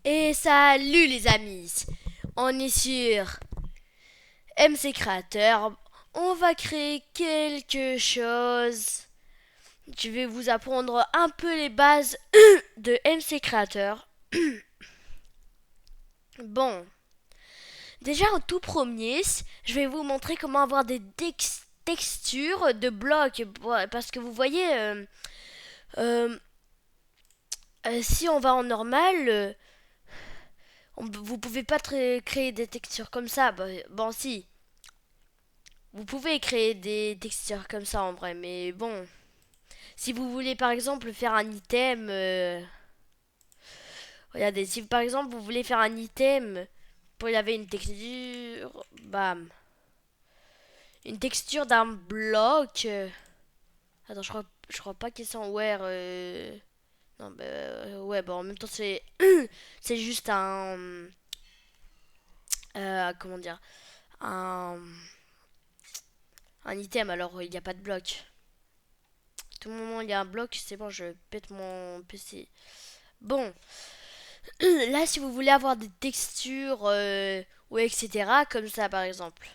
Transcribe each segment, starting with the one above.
Et salut les amis, on est sur MC Creator. On va créer quelque chose. Je vais vous apprendre un peu les bases de MC Creator. Bon, déjà en tout premier, je vais vous montrer comment avoir des textures de blocs. Parce que vous voyez, euh, si on va en normal, vous pouvez pas créer des textures comme ça. Bon, si, vous pouvez créer des textures comme ça en vrai, mais bon. Si vous voulez par exemple faire un item, regardez, si par exemple vous voulez faire un item, pour y avait une texture, bam, une texture d'un bloc. Attends, je crois pas qu'ils sont aware. Non, bah, ouais, bon, en même temps c'est, c'est juste comment dire, un, un item. Alors il n'y a pas de bloc. Tout le moment il y a un bloc, c'est bon, je pète mon PC. Bon, là, si vous voulez avoir des textures ou etc., comme ça par exemple.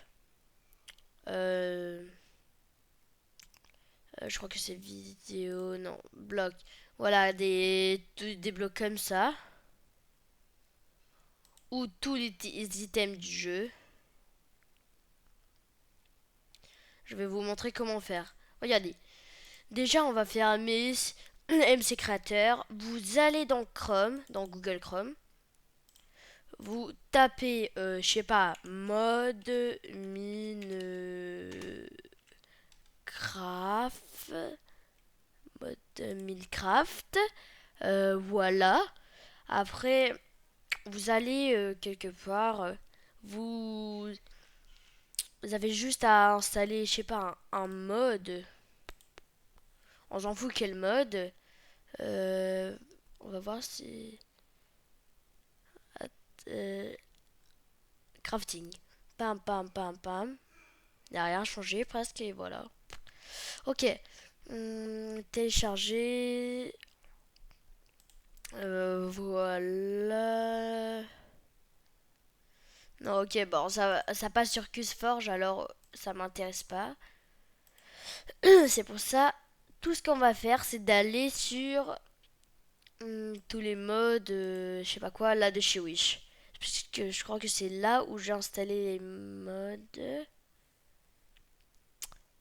Euh, je crois que c'est vidéo, non, bloc. Voilà, des blocs comme ça. Ou tous les items du jeu. Je vais vous montrer comment faire. Regardez. Déjà, on va faire un MC Creator. Vous allez dans Chrome, dans Google Chrome. Vous tapez, je sais pas, mode Minecraft. Mode Minecraft. Voilà. Après, vous allez quelque part. Vous, vous avez juste à installer, je sais pas, un mode. On s'en fout quel mode. On va voir si. euh, Crafting. Pam, pam, pam, pam. Il n'y a rien changé presque et voilà. Ok. Télécharger. Voilà. Non, ok, bon, ça passe sur CusForge, alors ça m'intéresse pas. C'est pour ça, tout ce qu'on va faire, c'est d'aller sur tous les modes, je sais pas quoi, là de chez Wish. Puisque je crois que c'est là où j'ai installé les modes.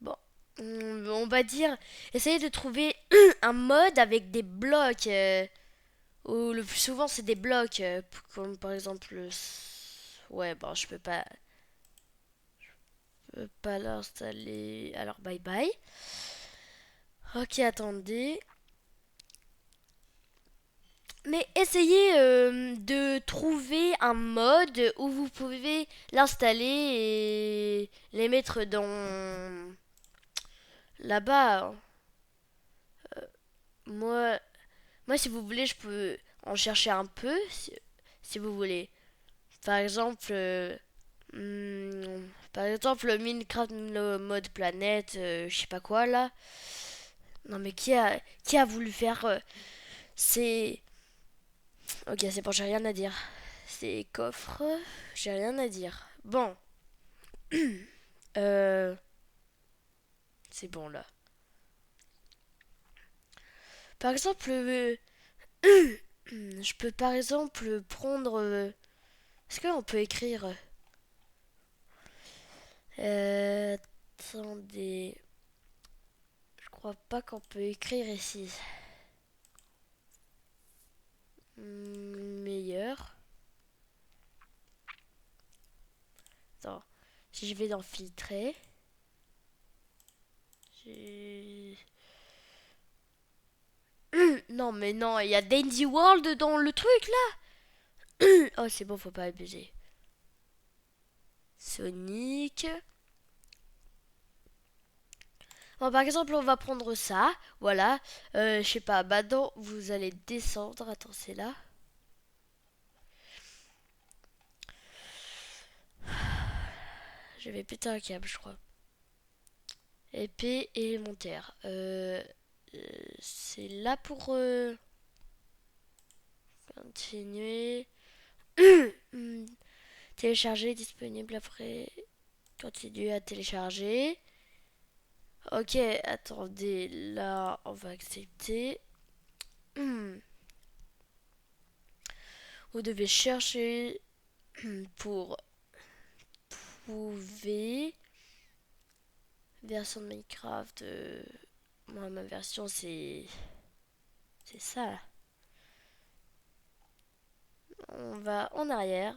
Bon, on va dire, essayer de trouver un mode avec des blocs. Ou le plus souvent, c'est des blocs, comme par exemple. Ouais, bon, je peux pas l'installer. Alors, bye bye. Ok, attendez. Mais essayez de trouver un mode où vous pouvez l'installer et les mettre dans là-bas. Moi, moi, si vous voulez, je peux en chercher un peu, si vous voulez. Par exemple, par exemple, le Minecraft le mode planète, je sais pas quoi là. Non mais qui a voulu faire c'est ok, c'est bon, j'ai rien à dire. C'est coffre, j'ai rien à dire. Bon, euh, c'est bon là. Par exemple, je peux par exemple prendre. Est-ce qu'on peut écrire attendez, je crois pas qu'on peut écrire ici. Meilleur. Attends, si je vais dans filtrer, j'ai- non mais non, il y a Dandy World dans le truc là. Oh c'est bon, faut pas abuser. Sonic. Bon, par exemple, on va prendre ça. Voilà. Je sais pas. Bah, non, vous allez descendre. Attends, c'est là. Je vais péter un câble, je crois. Épée élémentaire. C'est là pour continuer. Télécharger, disponible après. Continuer à télécharger. Ok, attendez, là, on va accepter. Vous devez chercher pour trouver version de Minecraft. Moi, ma version, c'est ça. On va en arrière.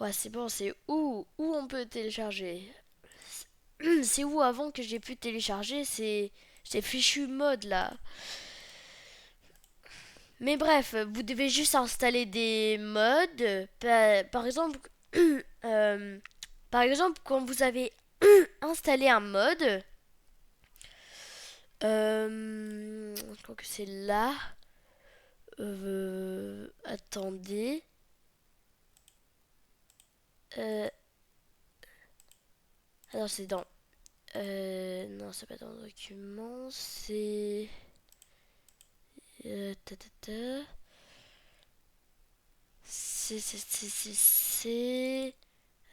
Ouais, c'est bon, c'est où on peut télécharger. C'est où avant que j'ai pu télécharger ces fichus modes là. Mais bref, vous devez juste installer des modes. Par exemple, euh, par exemple, quand vous avez installé un mode, je crois que c'est là. Attendez. Euh, alors c'est dans. Non, c'est pas dans le document, c'est. Ta, ta, ta. C'est.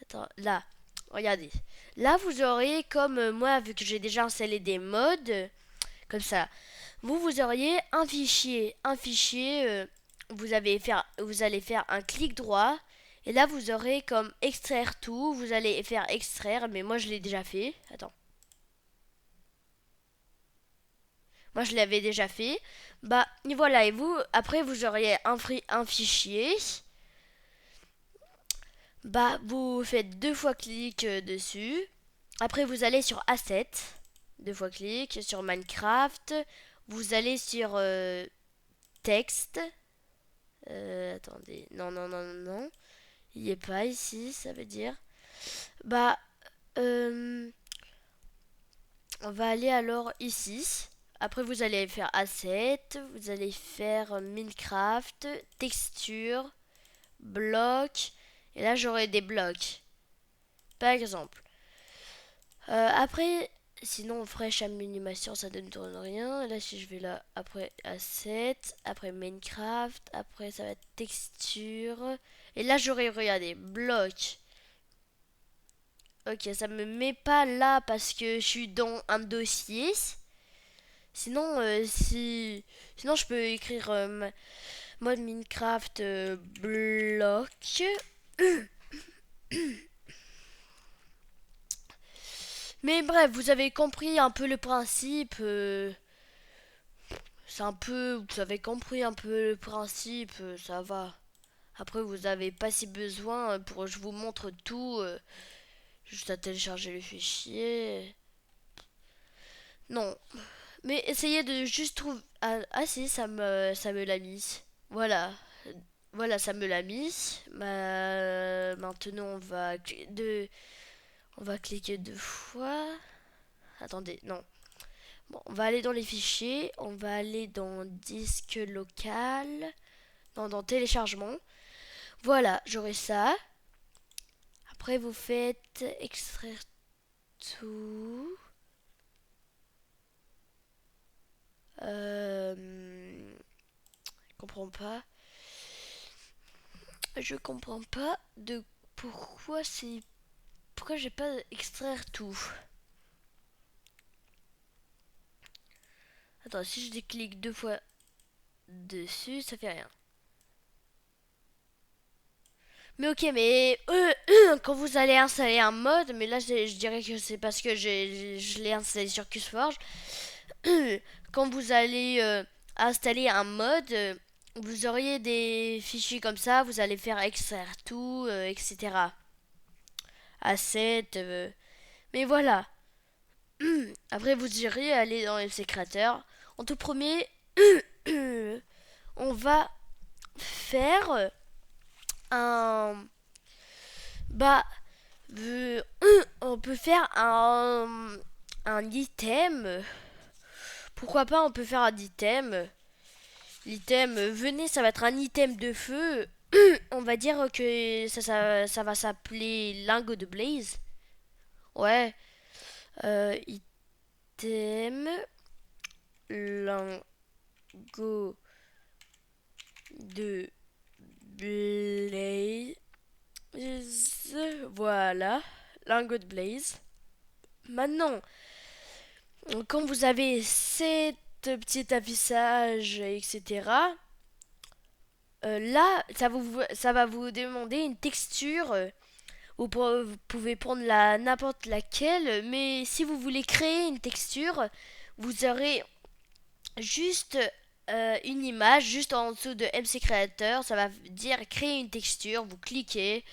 Attends, là. Regardez. Là, vous aurez, comme moi, vu que j'ai déjà installé des modes, comme ça. Vous auriez un fichier. Un fichier, vous allez faire un clic droit. Et là, vous aurez comme extraire tout. Vous allez faire extraire, mais moi, je l'ai déjà fait. Attends. Moi, je l'avais déjà fait. Bah, et voilà. Et vous, après, vous auriez un fichier. Bah, vous faites deux fois clic dessus. Après, vous allez sur Asset. Deux fois clic sur Minecraft. Vous allez sur Texte. Attendez. Non, non, non, non, non. Il n'y est pas ici, ça veut dire. Bah, euh, on va aller alors ici. Après, vous allez faire Asset. Vous allez faire Minecraft. Texture. Bloc. Et là, j'aurai des blocs. Par exemple. Après, sinon, fraîche animation, ça ne donne rien. Là, si je vais là, après Asset, après Minecraft, après ça va être texture. Et là, j'aurais, regardé, bloc. Ok, ça me met pas là parce que je suis dans un dossier. Sinon, sinon je peux écrire mode Minecraft bloc. Mais bref, vous avez compris un peu le principe. C'est un peu, vous avez compris un peu le principe, ça va. Après, vous avez pas si besoin pour que je vous montre tout. Juste à télécharger le fichier. Non. Mais essayez de juste trouver. Ah, si, ça me l'a mis. Voilà. Voilà, ça me l'a mis. Maintenant, on va cliquer deux fois. Attendez, non. Bon, on va aller dans les fichiers. On va aller dans disque local. Non, dans téléchargement. Voilà, j'aurai ça. Après, vous faites extraire tout. Je comprends pas. Je comprends pas de pourquoi c'est. Pourquoi j'ai pas extraire tout. Attends, si je déclique deux fois dessus, ça fait rien. Mais ok, mais quand vous allez installer un mode, mais là je dirais que c'est parce que je l'ai installé sur CusForge. Quand vous allez installer un mode, vous auriez des fichiers comme ça, vous allez faire extraire tout, etc. Asset, mais voilà. Après, vous irez aller dans MC Creator. En tout premier, on va faire un. Bah, on peut faire un item. Pourquoi pas, on peut faire un item. L'item, venez, ça va être un item de feu. On va dire que ça va s'appeler lingot de blaze. Ouais. Item lingot de blaze. Voilà, lingot de blaze. Maintenant, quand vous avez cette petit affichage, etc., là, ça va vous demander une texture. Vous pouvez prendre n'importe laquelle, mais si vous voulez créer une texture, vous aurez juste une image, juste en dessous de MC Creator. Ça va dire créer une texture. Vous cliquez,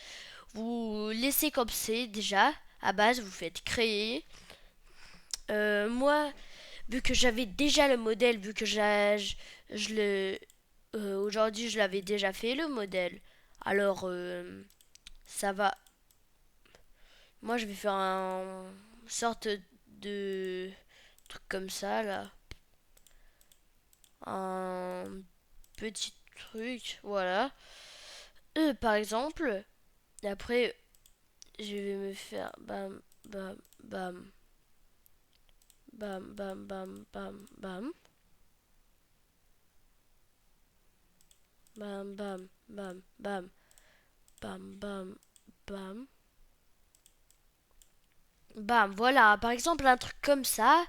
vous laissez comme c'est déjà. À base, vous faites créer. Moi, vu que j'avais déjà le modèle, vu que je le aujourd'hui je l'avais déjà fait le modèle, alors ça va. Moi, je vais faire un sorte de truc comme ça là, un petit truc, voilà. Par exemple, et après, je vais me faire bam, bam, bam, bam, bam, bam, bam, bam, bam, bam, bam, bam, bam, bam, bam, bam. Voilà, par exemple, un truc comme ça.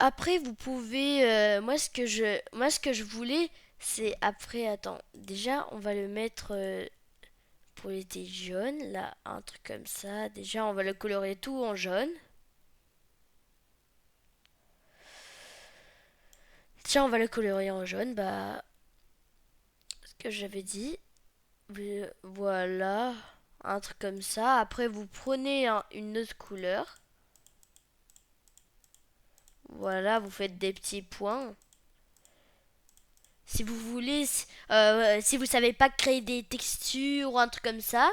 Après, vous pouvez. Moi, ce que je voulais, c'est après. Attends, déjà, on va le mettre pour l'été jaune. Là, un truc comme ça. Déjà, on va le colorer tout en jaune. Tiens, on va le colorer en jaune. Bah, ce que j'avais dit. Voilà, un truc comme ça. Après, vous prenez une autre couleur. Voilà, vous faites des petits points. Si vous voulez, si vous savez pas créer des textures ou un truc comme ça,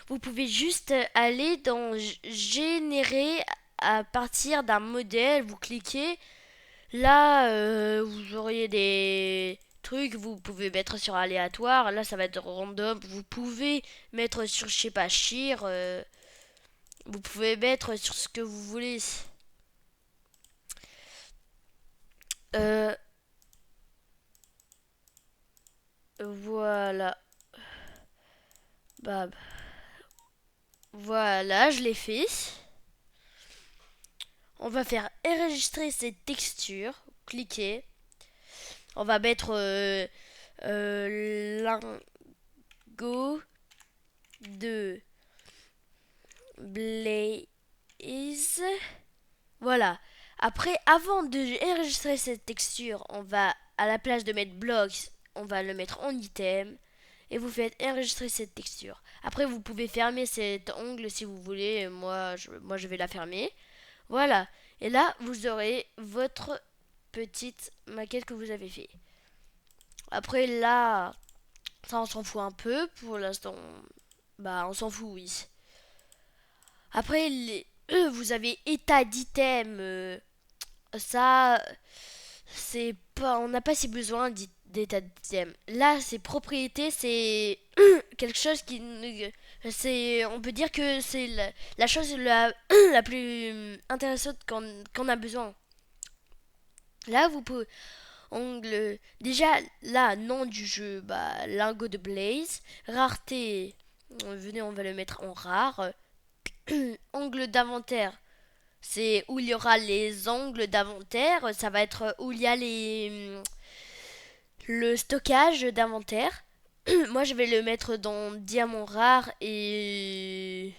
vous pouvez juste aller dans générer à partir d'un modèle. Vous cliquez. Là, vous auriez des trucs. Vous pouvez mettre sur aléatoire. Là, ça va être random. Vous pouvez mettre sur, je sais pas, Shear. Vous pouvez mettre sur ce que vous voulez. Euh, voilà. Bah, voilà, je l'ai fait. On va faire enregistrer cette texture. Cliquez. On va mettre lingot de blaze. Voilà. Après, avant de enregistrer cette texture, on va, à la place de mettre blocks, on va le mettre en item. Et vous faites enregistrer cette texture. Après, vous pouvez fermer cet ongle si vous voulez. Moi, je vais la fermer. Voilà. Et là, vous aurez votre petite maquette que vous avez fait. Après, là, ça, on s'en fout un peu. Pour l'instant, bah, on s'en fout, oui. Après, vous avez état d'item. Ça, c'est pas, on n'a pas si besoin d'état d'item. Là, c'est propriété, c'est quelque chose qui, c'est, on peut dire que c'est la chose la plus intéressante qu'on a besoin. Là, vous pouvez, ongle, déjà, là, nom du jeu, bah, lingot de blaze, rareté, venez, on va le mettre en rare. Ongle d'inventaire, c'est où il y aura les ongles d'inventaire. Ça va être où il y a le stockage d'inventaire. Moi, je vais le mettre dans diamant rare et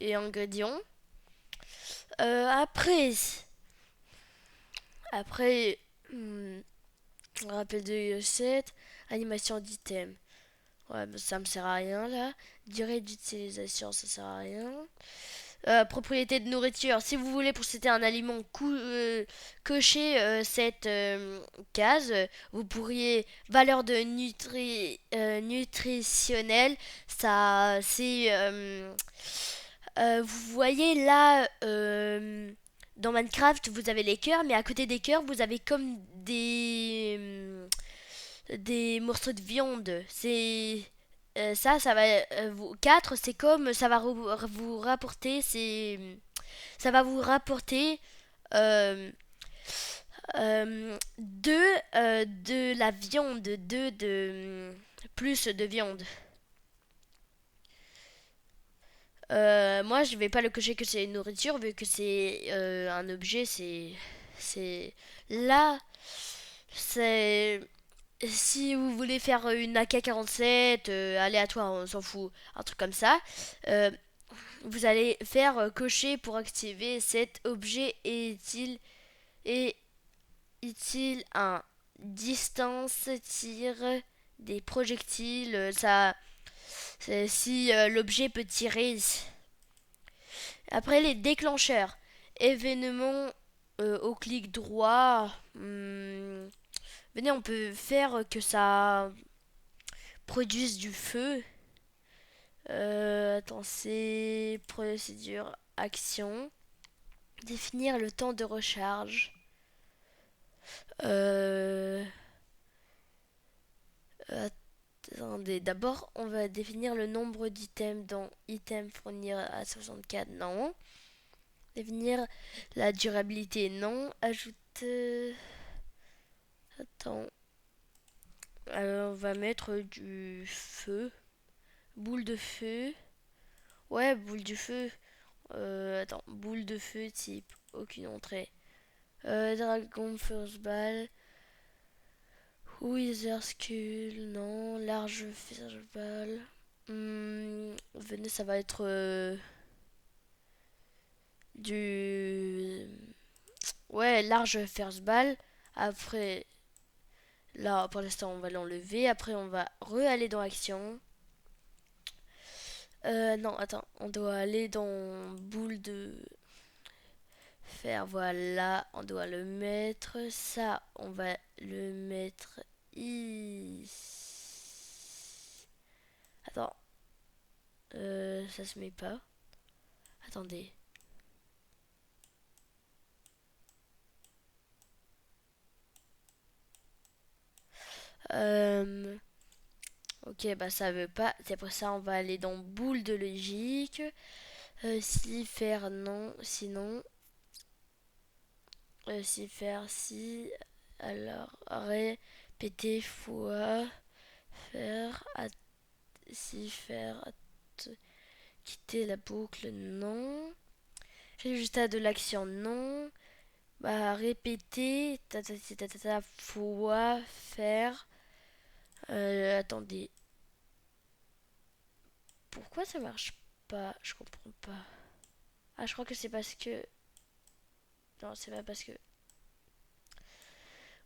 ingrédients. Après, après, rappel de 7, animation d'item. Ouais, mais ça me sert à rien là. Durée d'utilisation, ça sert à rien. Propriété de nourriture. Si vous voulez posséder un aliment cocher cette case, vous pourriez valeur de nutritionnelle. Ça, c'est vous voyez là dans Minecraft, vous avez les cœurs, mais à côté des cœurs, vous avez comme des morceaux de viande. C'est ça va 4, c'est comme ça va vous rapporter, ça va vous rapporter euh, de la viande, plus de viande. Moi, je vais pas le cocher que c'est une nourriture, vu que c'est un objet, c'est là, c'est si vous voulez faire une AK-47 aléatoire, on s'en fout, un truc comme ça, euh, vous allez faire cocher pour activer cet objet est-il un distance tir des projectiles, ça, c'est si l'objet peut tirer. Après les déclencheurs, événements au clic droit. Venez, on peut faire que ça produise du feu. Attends, c'est procédure, action. Définir le temps de recharge. Euh, Attendez, d'abord on va définir le nombre d'items dans item fournir à 64, non. Définir la durabilité, non. Ajoute. Attends. Alors on va mettre du feu. Boule de feu. Ouais, boule du feu. Attends, boule de feu type aucune entrée. Dragon first ball. Wither skull, non. Large first ball. Venez, ça va être du. Ouais, large first ball. Après, là, pour l'instant, on va l'enlever. Après, on va re-aller dans action. Non, attends, on doit aller dans boule de fer. Voilà, on doit le mettre. Ça, on va le mettre ici. Attends, ça se met pas. Attendez. Euh, ok, bah ça veut pas. C'est pour ça on va aller dans boule de logique. Si faire non, sinon. Si faire si. Alors répéter fois faire si faire quitter la boucle non. Résultat de l'action non. Bah répéter fois faire. Attendez. Pourquoi ça marche pas? Je comprends pas. Ah, je crois que c'est parce que. Non, c'est pas parce que.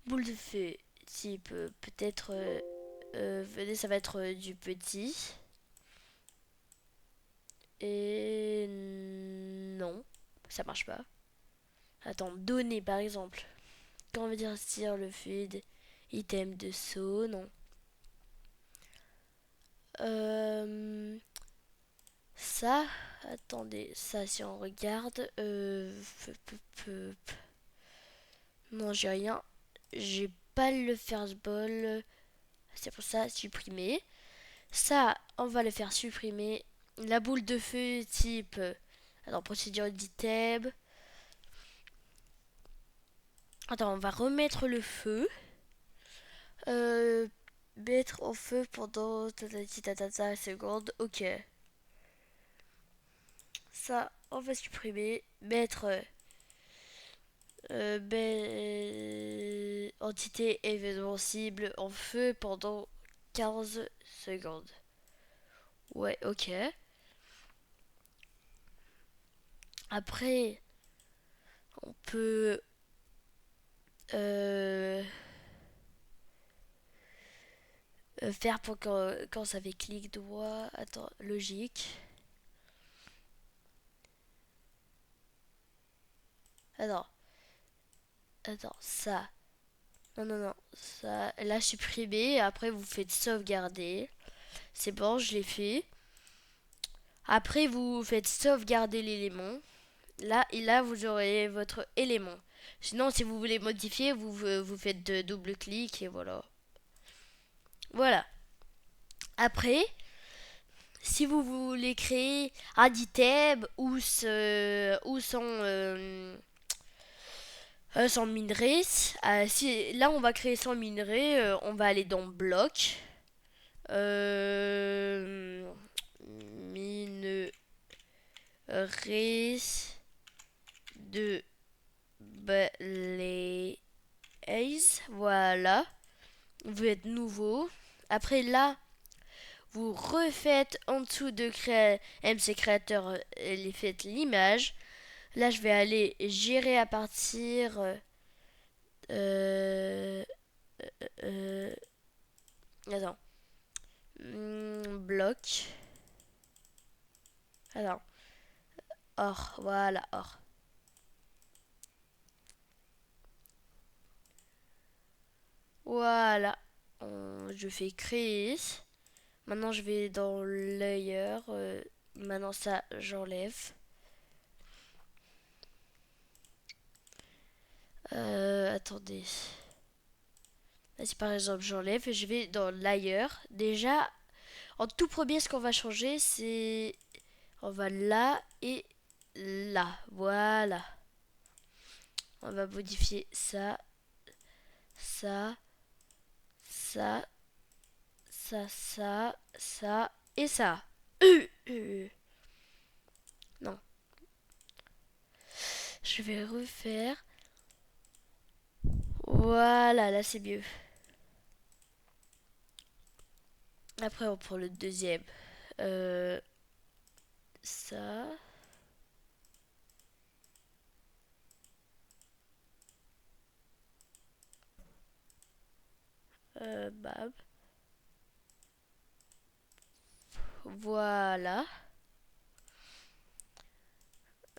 Boule de feu, type peut-être. Venez, ça va être du petit. Et. Non, ça marche pas. Attends, donner par exemple. Quand on veut dire tire le fluide, item de saut, non. Euh, Ça, attendez, ça si on regarde, non j'ai rien, j'ai pas le first ball, c'est pour ça supprimer. Ça, on va le faire supprimer. La boule de feu type, alors procédure d'item. Attends, on va remettre le feu. Euh, Mettre au feu pendant secondes, ok. Ça, on va supprimer. Mettre entité événement cible en feu pendant 15 secondes. Ouais, ok. Après, on peut euh, faire pour quand ça fait clic droit. Attends, logique. Attends, attends, ça. Non, non, non. Ça, là, supprimer. Après, vous faites sauvegarder. C'est bon, je l'ai fait. Après, vous faites sauvegarder l'élément. Là, et là, vous aurez votre élément. Sinon, si vous voulez modifier, vous faites de double clic et voilà. Voilà. Après, si vous voulez créer un item ou son Sans minerai. Si, là, on va créer sans minerai. On va aller dans bloc. Euh, minerai de blaze. Voilà. Vous êtes nouveau. Après là, vous refaites en dessous de MC Créateur, les faites l'image. Là, je vais aller gérer à partir. Euh, euh, attends. Bloc. Attends. Or. Voilà, or. Voilà. Je fais créer. Maintenant, je vais dans layer. Maintenant, ça, j'enlève. Attendez. Là, si par exemple j'enlève et je vais dans layer. Déjà, en tout premier, ce qu'on va changer, c'est. On va là et là. Voilà. On va modifier ça, ça, ça, ça et ça. Non. Je vais refaire. Voilà, là c'est mieux. Après, on prend le deuxième. Ça. Bam. Voilà.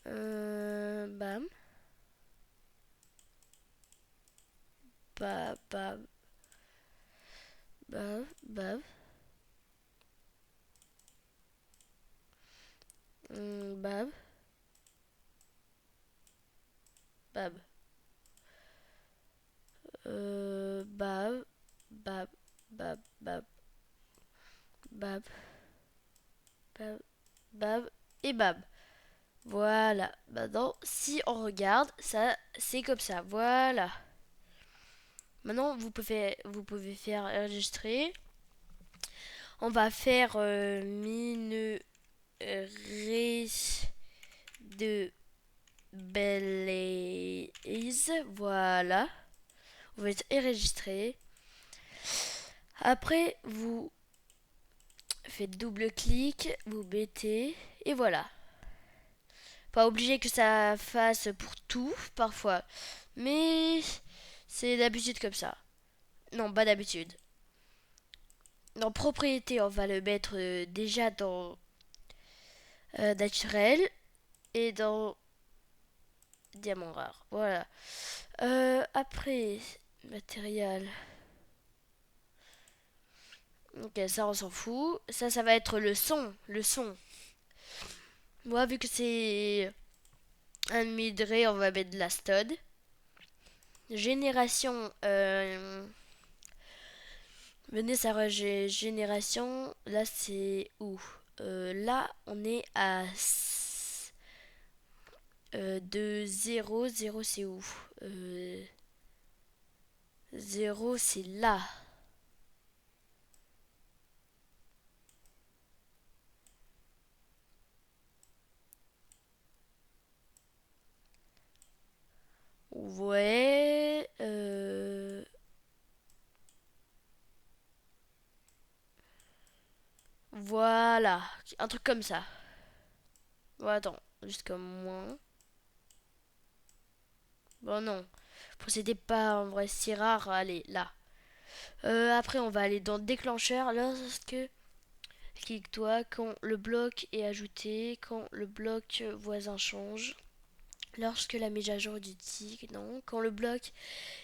Bam. Bam, bam, bam, bam. Bam, bam. Bam, bam, bam, bam, bam, bam, bam et bam. Voilà. Maintenant, si on regarde, ça, c'est comme ça. Voilà. Maintenant, vous pouvez faire enregistrer. On va faire minerai de Belize. Voilà. Vous pouvez enregistrer. Après, vous faites double-clic, vous mettez, et voilà. Pas obligé que ça fasse pour tout, parfois. Mais c'est d'habitude comme ça. Non, pas d'habitude. Dans propriété, on va le mettre déjà dans naturel et dans diamant rare. Voilà. Après, matériel. Ok, ça on s'en fout. Ça va être le son. Le son. Moi, vu que c'est un midray, on va mettre de la stud. Génération. Venez sa génération. Là, c'est où? Là, on est à de 0. 0, c'est où? 0, c'est là. Ouais. Voilà. Un truc comme ça. Bon, attends. Juste comme moins. Bon, non. Procédez pas en vrai si rare. Allez, là. Après, on va aller dans déclencheur. Lorsque clique-toi quand le bloc est ajouté, quand le bloc voisin change, lorsque la mise à jour du tic, non, quand le bloc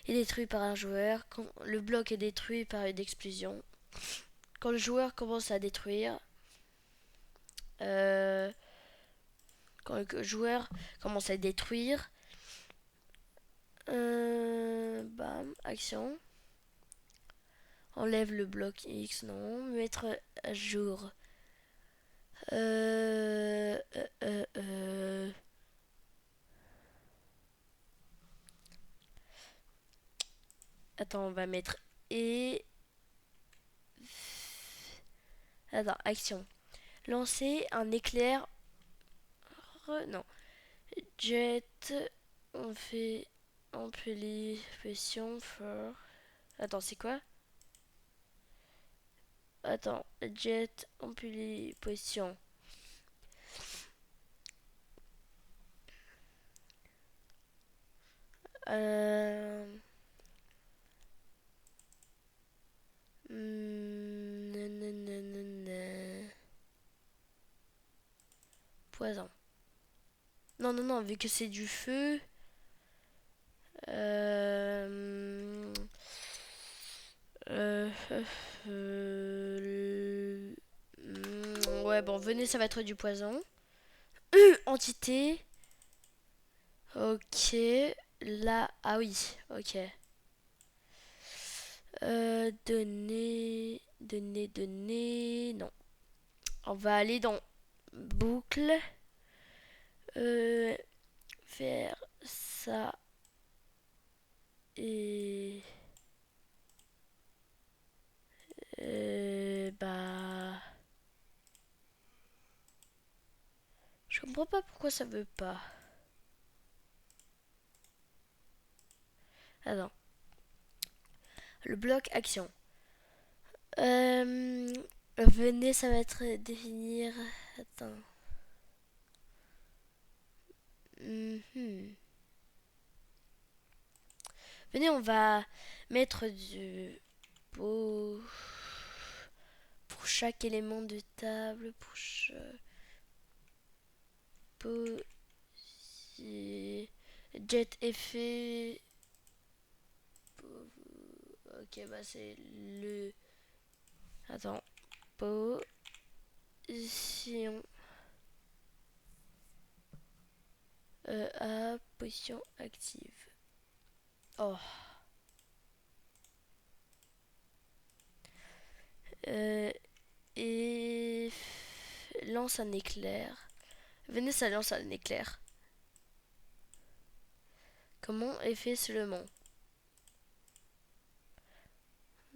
est détruit par un joueur, quand le bloc est détruit par une explosion, quand le joueur commence à détruire, euh, quand le joueur commence à détruire, bam, action, enlève le bloc X, non, mettre à jour. Euh, euh, euh, Attends, on va mettre et... Attends, action. Lancer un éclair... Non. Jet... On fait... Amplification for... Attends, c'est quoi? Attends, jet... Amplification. Euh... Poison. Non, non, non, vu que c'est du feu. Euh... Euh... euh, Ouais, bon, venez, ça va être du poison. Entité. Ok. Là, ah oui, ok. Données. Non. On va aller dans boucle. Euh, Faire ça et bah je comprends pas pourquoi ça veut pas. Attends. Le bloc action. Euh, Venez, ça va être définir. Attends. Mhm. Venez, on va mettre du beau pour chaque élément de table. Pour chaque jet effet. Ok, bah c'est le. Attends. Position. À position active. Oh. Euh, et lance un éclair. Venez, ça lance un éclair. Comment est fait seulement?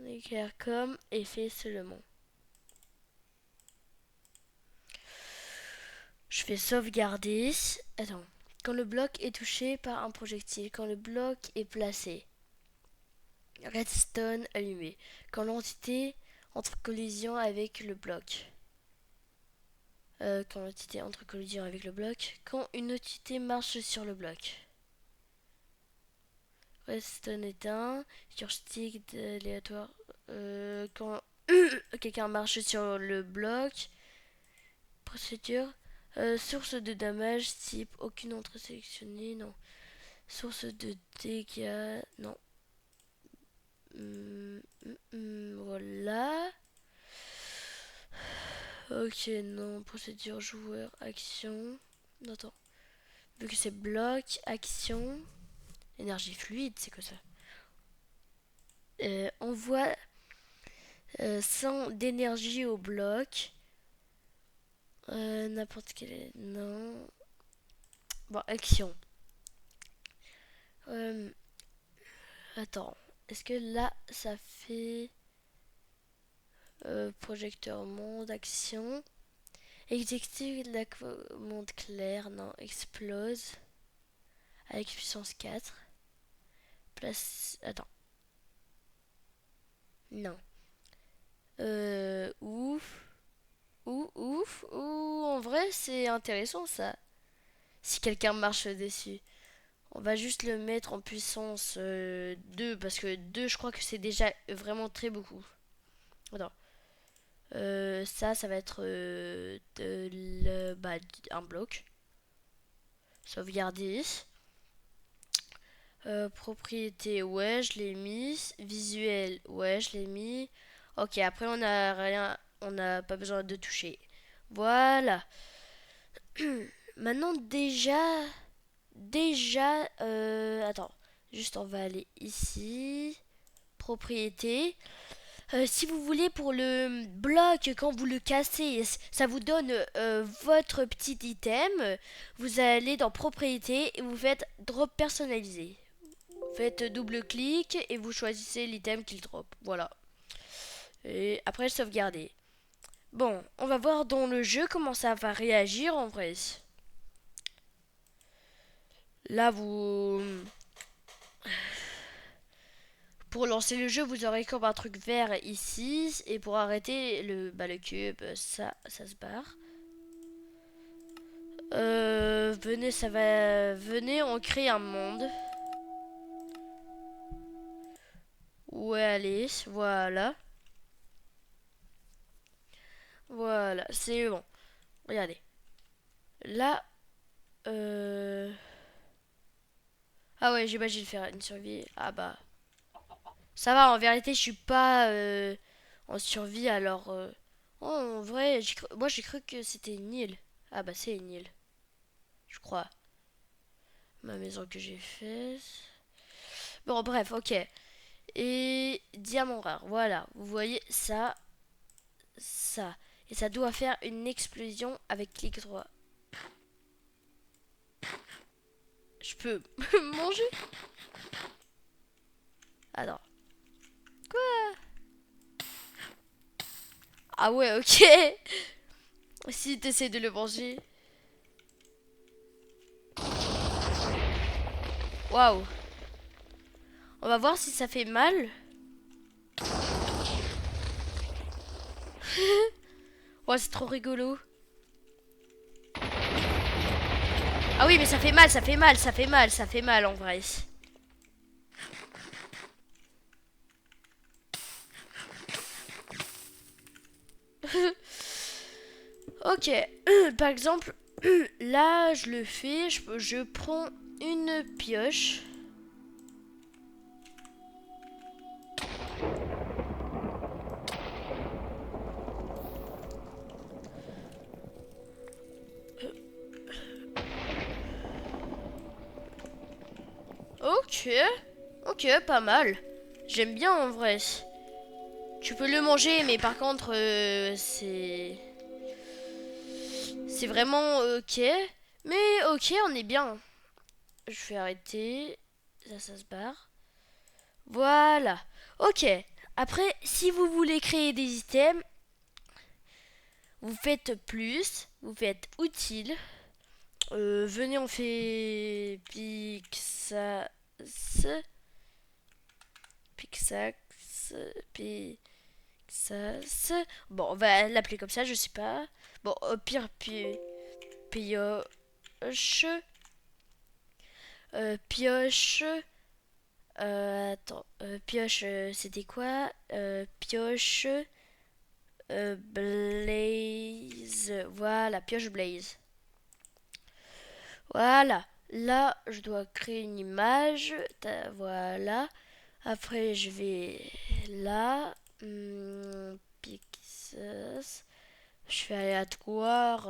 Un éclair comme effet seulement. Je vais sauvegarder. Attends. Quand le bloc est touché par un projectile, quand le bloc est placé. Redstone allumé. Quand l'entité entre collision avec le bloc. Quand l'entité entre collision avec le bloc. Quand une entité marche sur le bloc. Redstone éteint. Sur stick aléatoire. Quand quelqu'un marche sur le bloc. Procédure. Source de damage type aucune entrée sélectionnée. Non. Source de dégâts. Non. Voilà. Ok, non. Procédure joueur. Action. Attends. Vu que c'est bloc. Action. Énergie fluide, c'est quoi ça? Envoie 100 d'énergie au bloc. N'importe quel. Non. Bon, action. Attends. Est-ce que là, ça fait. Projecteur monde, action. Exécute la commande claire. Non, explose. Avec puissance 4. Place. Attends. Non. Ouf. Ouf. En vrai, c'est intéressant ça. Si quelqu'un marche dessus. On va juste le mettre en puissance 2. Parce que 2, je crois que c'est déjà vraiment très beaucoup. Attends. Ça va être un bloc. Sauvegarder. Propriété, ouais, je l'ai mis. Visuel, ouais, je l'ai mis. Ok, après on a rien, on n'a pas besoin de toucher. Voilà. Maintenant attends, juste on va aller ici. Propriété. Si vous voulez pour le bloc, quand vous le cassez, ça vous donne votre petit item. Vous allez dans propriété et vous faites drop personnalisé. faites double-clic et vous choisissez l'item qu'il drop. Voilà. Et après, sauvegarder. Bon, on va voir dans le jeu comment ça va réagir en vrai. Là, pour lancer le jeu, vous aurez comme un truc vert ici. Et pour arrêter le cube, ça se barre. Venez, venez, on crée un monde. Ouais, allez, voilà. Voilà, c'est bon. Regardez. Là, ah ouais, j'imagine faire une survie. Ah bah. Ça va, en vérité, je suis pas en survie, alors... Oh, en vrai, moi j'ai cru que c'était une île. Ah bah c'est une île, je crois. Ma maison que j'ai faite. Bon, bref, ok. Et diamant rare, voilà. Vous voyez ça, ça. Et ça doit faire une explosion avec clic droit. Je peux manger? Attends. Quoi? Ah ouais, ok. Si t'essaies de le manger. Waouh. On va voir si ça fait mal. Ouais, c'est trop rigolo. Ah oui, mais ça fait mal, ça fait mal, ça fait mal, ça fait mal en vrai. Ok, par exemple, là je le fais, je prends une pioche. Ok, ok, pas mal. J'aime bien en vrai. Tu peux le manger, mais par contre, c'est vraiment ok. Mais ok, on est bien. Je vais arrêter. Ça se barre. Voilà. Ok. Après, si vous voulez créer des items, vous faites plus, vous faites utile. Venez, on fait Pixas. Pixax. Pixas. Bon, on va l'appeler comme ça, je sais pas. Bon, au pire, pioche. Pioche. Attends, pioche, c'était quoi? Pioche. Blaze. Voilà, pioche Blaze. Voilà. Là, je dois créer une image. Voilà. Après, je vais là. Pixels. Je fais aléatoire.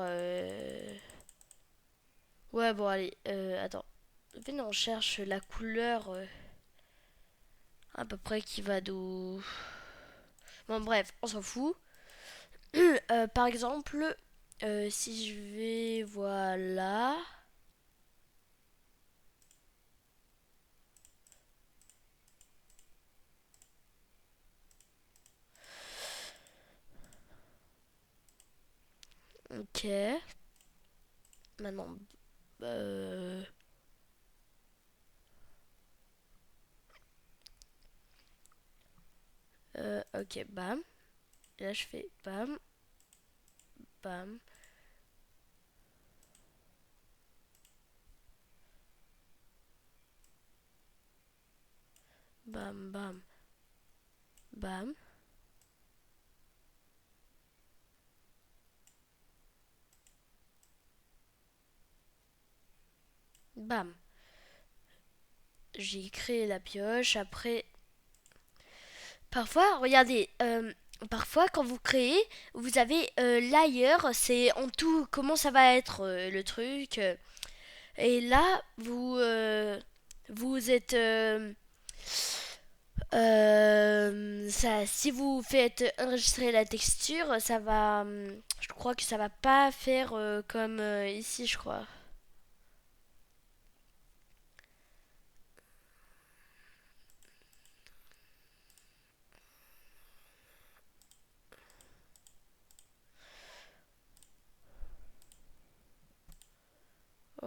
Ouais, bon, allez. Attends. Venez, on cherche la couleur à peu près qui va d'où. Bon, bref, on s'en fout. Par exemple, si je vais. Voilà. Ok. Maintenant. Euh, ok, bam. Et là, je fais bam, bam. Bam, bam, bam. Bam. J'ai créé la pioche. Après, parfois, regardez, parfois quand vous créez, vous avez l'ailleurs, c'est en tout, comment ça va être le truc. Et là, vous êtes, si vous faites enregistrer la texture, ça va, je crois que ça va pas faire comme ici, je crois.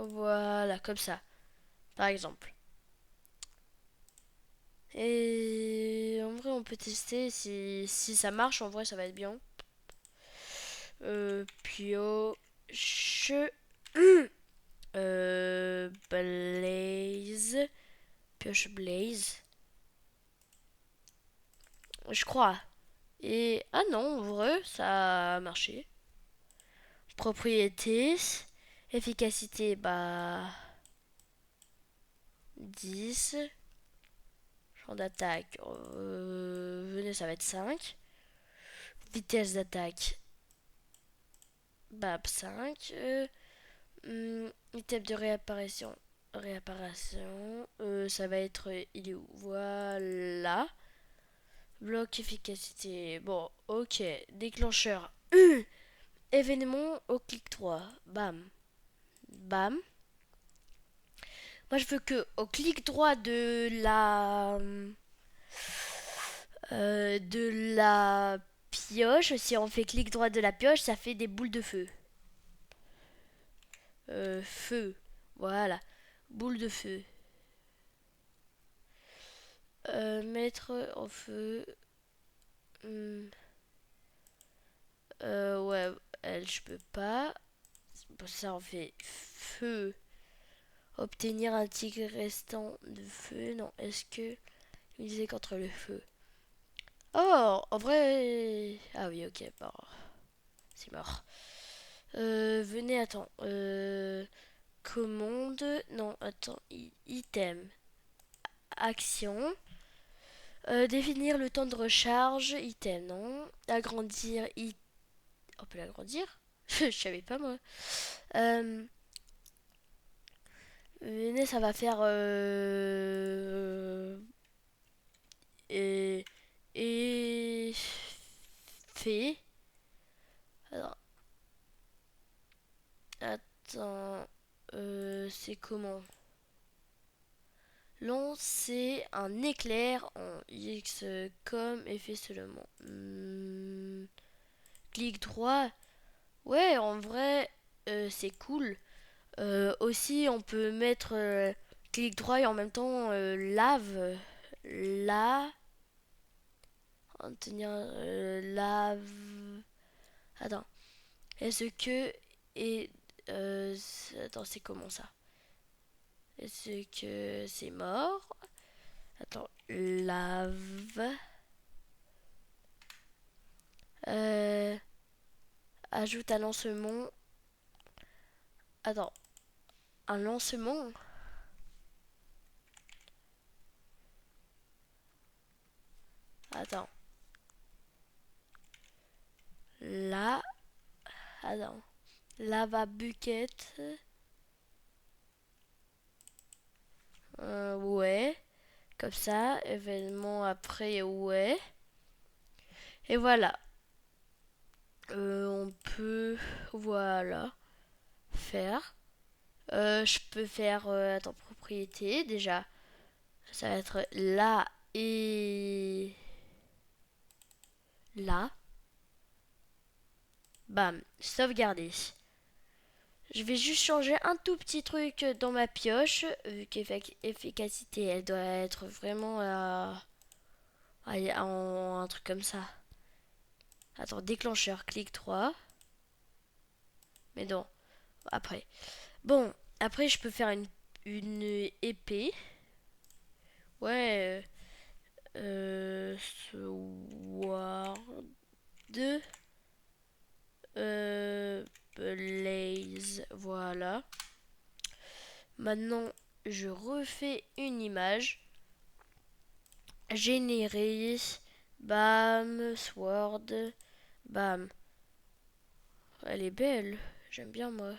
Voilà, comme ça, par exemple. Et en vrai, on peut tester si ça marche. En vrai, ça va être bien. Pioche. Blaze. Pioche Blaze. Je crois. Et ah non, en vrai, ça a marché. Propriété. Efficacité, bah 10. Champ d'attaque. Venez, ça va être 5. Vitesse d'attaque. Bah 5. Item de réapparition. Réapparition. Ça va être. Il est où? Voilà. Bloc efficacité. Bon, ok. Déclencheur. Événement au clic 3. Bam. Bam. Moi, je veux que au clic droit de la pioche, si on fait clic droit de la pioche, ça fait des boules de feu. Feu. Voilà. Boule de feu. Mettre en feu. Hmm, ouais, elle, je peux pas. Pour ça, on fait feu. Obtenir un tigre restant de feu. Non, est-ce que. Il disait contre le feu. Oh, en vrai. Ah oui, ok, bon. C'est mort. Venez, attends. Commande. Non, attends. Item. Action. Définir le temps de recharge. Item, non. Agrandir. On peut l'agrandir. Je savais pas, moi. Euh, Venez, ça va faire. Et. Et. Fait. Alors, attends. C'est comment? Lancer un éclair en X comme effet seulement. Clic droit. Ouais, en vrai, c'est cool. Aussi, on peut mettre clic droit et en même temps lave. Là. Tenir lave. Attends. Est-ce que. Et. Attends, c'est comment ça? Est-ce que c'est mort? Attends. Lave. Euh, Ajoute un lancement. Attends. Un lancement? Attends. Là. Attends. Lava bucket. Ouais. Comme ça. Événement après, ouais. Et voilà. On peut. Voilà. Faire. Je peux faire. Attends, propriété. Déjà. Ça va être là et. Là. Bam. Sauvegarder. Je vais juste changer un tout petit truc dans ma pioche, vu qu'efficacité, elle doit être vraiment un truc comme ça. Attends, déclencheur, clic 3. Mais non, après. Bon, après je peux faire une épée. Ouais, sword, blaze, voilà. Maintenant, je refais une image. Générer. Bam. Sword. Bam. Elle est belle. J'aime bien, moi.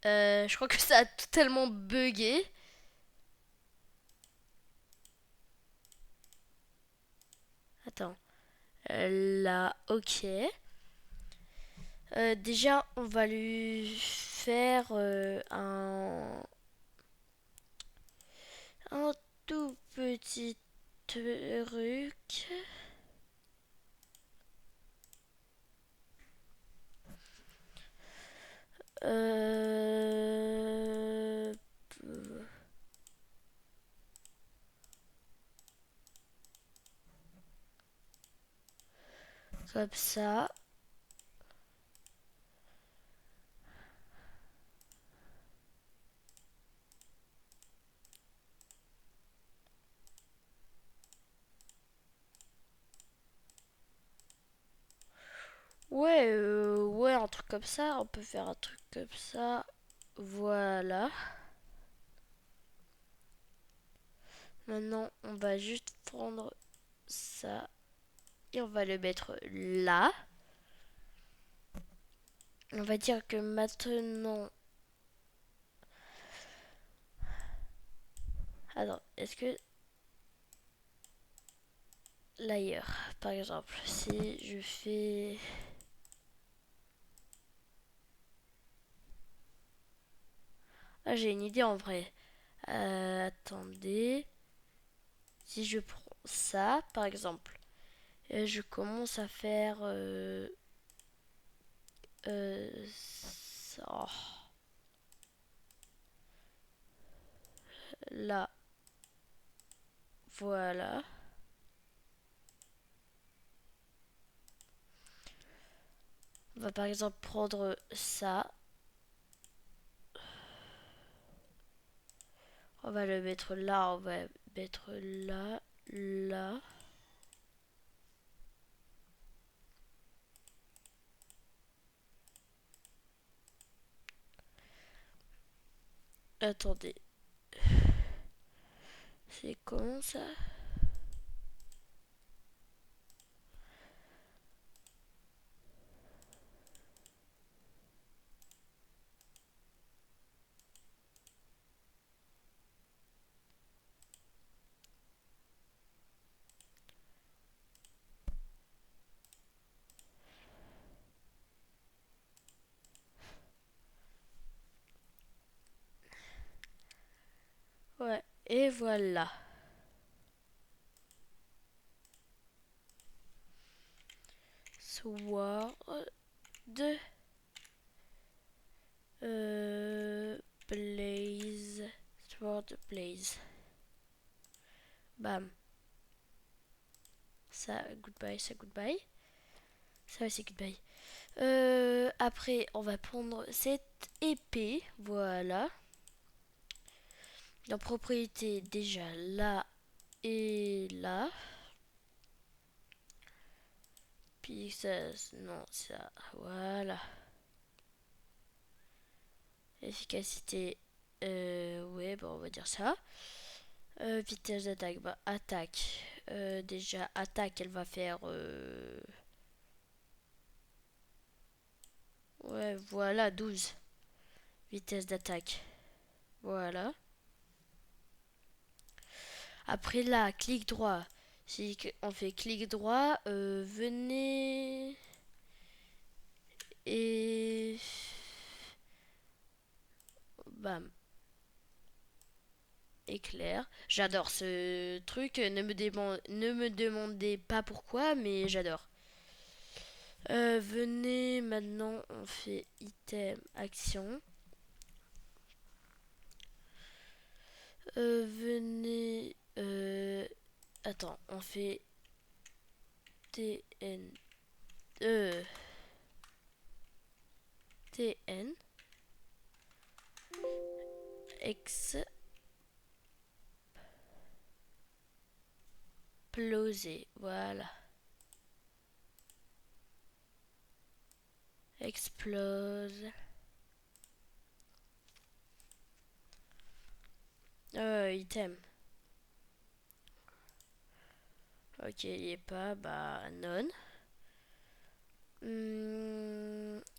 Je crois que ça a totalement bugué. Attends. Là, ok. Déjà, on va lui faire un tout petit truc. Euh... Comme ça. Ouais, un truc comme ça. On peut faire un truc comme ça. Voilà. Maintenant, on va juste prendre ça et on va le mettre là. On va dire que maintenant... Alors, est-ce que l'ailleurs, par exemple, si je fais... Ah, j'ai une idée en vrai. Attendez. Si je prends ça, par exemple, et je commence à faire... ça. Oh, là, voilà. On va par exemple prendre ça. On va le mettre là, on va mettre là, là. Attendez, c'est comment ça? Ouais, et voilà. Sword, blaze, sword, blaze. Bam. Ça, goodbye, ça, goodbye. Ça aussi, goodbye. Après, on va prendre cette épée. Voilà. Dans propriété, déjà là et là. Puis ça, non, ça, voilà. Efficacité, ouais, bon, on va dire ça. Vitesse d'attaque, bah, attaque. Déjà, attaque, elle va faire. Ouais, voilà, 12. Vitesse d'attaque. Voilà. Après là, clic droit. Si on fait clic droit, venez et bam, éclair. J'adore ce truc. Ne me demandez pas pourquoi, mais j'adore. Venez maintenant, on fait item action. Venez. Attends, on fait TN. TN. Exploser. Voilà. Explose. Item. Ok, il est pas. Bah, non.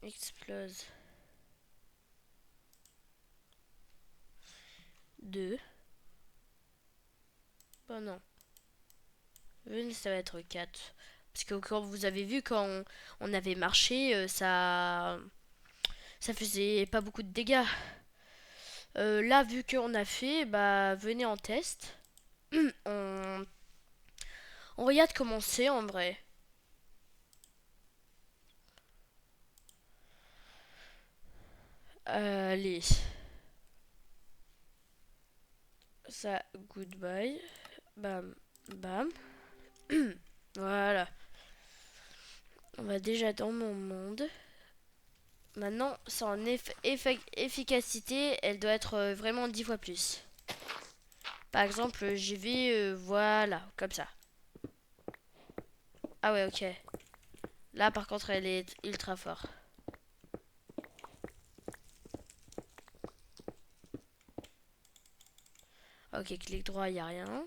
Explose. 2. Bah non. Une, ça va être 4. Parce que quand vous avez vu, quand on avait marché, ça faisait pas beaucoup de dégâts. Là, vu qu'on a fait, bah venez en test. on, on regarde comment c'est en vrai. Allez. Ça, goodbye. Bam, bam. Voilà. On va déjà dans mon monde. Maintenant, son efficacité, elle doit être vraiment 10 fois plus. Par exemple, j'y vais, voilà, comme ça. Ah ouais, ok. Là, par contre, elle est ultra fort. Ok, clic droit, il n'y a rien.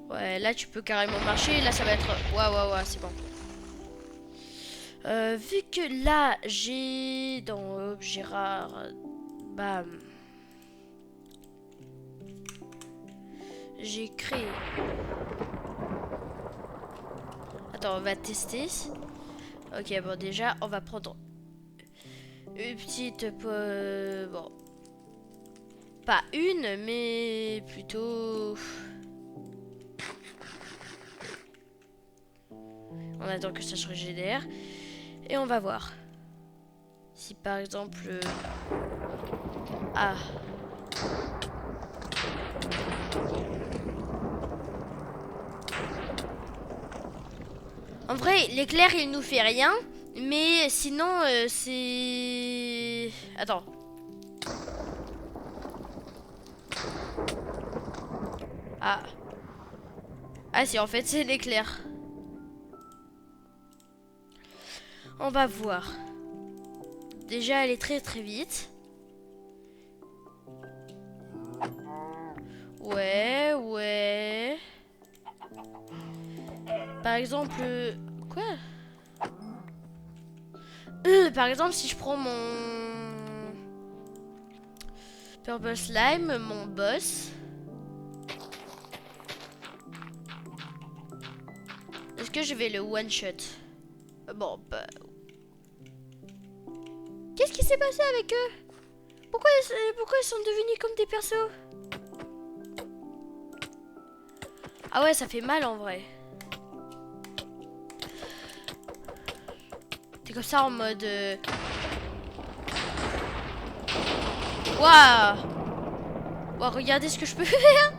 Ouais, là, tu peux carrément marcher. Là, ça va être... Ouais, c'est bon. Vu que là, j'ai dans objet rare... Bam. J'ai créé... Attends, on va tester. Ok, bon, déjà, on va prendre une petite... bon. Pas une, mais plutôt... On attend que ça se régénère. Et on va voir. Si par exemple... Ah. En vrai, l'éclair, il nous fait rien. Mais sinon, c'est... Attends. Ah. Ah si, en fait, c'est l'éclair. On va voir. Déjà, elle est très très vite. Ouais. Par exemple... Quoi? Par exemple, si je prends mon... Purple Slime, mon boss... Est-ce que je vais le one-shot? Bon, bah... Qu'est-ce qui s'est passé avec eux? Pourquoi ils sont devenus comme des persos? Ah ouais, ça fait mal en vrai. T'es comme ça en mode... Waouh! Waouh, regardez ce que je peux faire!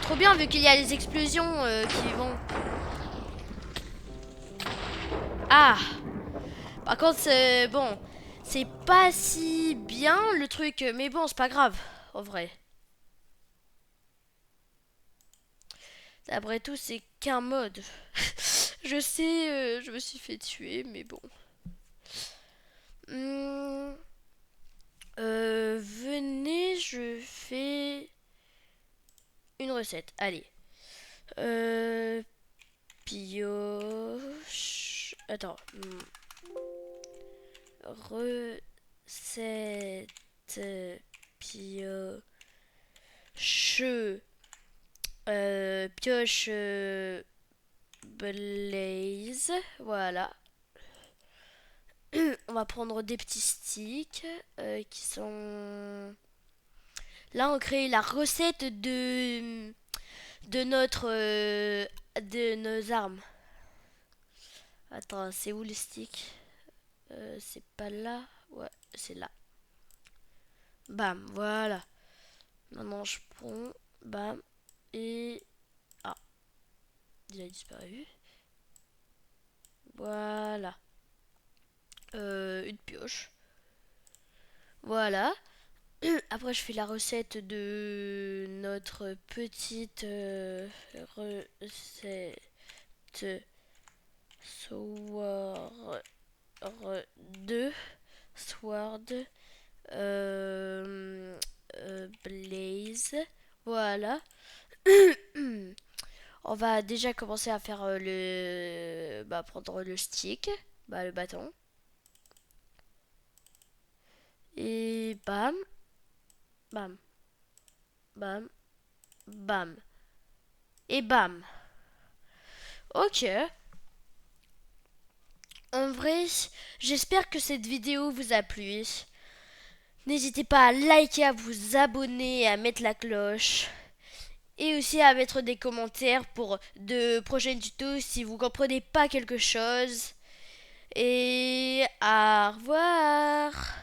Trop bien vu qu'il y a les explosions qui vont... Ah! Par contre, bon, c'est pas si bien le truc, mais bon, c'est pas grave, en vrai. Après tout, c'est qu'un mode. Je sais, je me suis fait tuer, mais bon. Hum, venez, je fais une recette. Allez. Pioche. Attends. Recette pioche. Pioche Blaze. Voilà. On va prendre des petits sticks qui sont... Là, on crée la recette de notre... de nos armes. Attends, c'est où les sticks? C'est pas là. Ouais, c'est là. Bam, voilà. Maintenant, je prends. Bam. Et... Ah, il a disparu. Voilà. Une pioche. Voilà. Après, je fais la recette de notre petite recette sword de sword blaze. Voilà. On va déjà commencer à faire le... Bah, prendre le stick. Bah, le bâton. Et bam. Bam. Bam. Bam. Et bam. Ok. En vrai, j'espère que cette vidéo vous a plu. N'hésitez pas à liker, à vous abonner, à mettre la cloche. Et aussi à mettre des commentaires pour de prochains tutos si vous comprenez pas quelque chose. Et au revoir.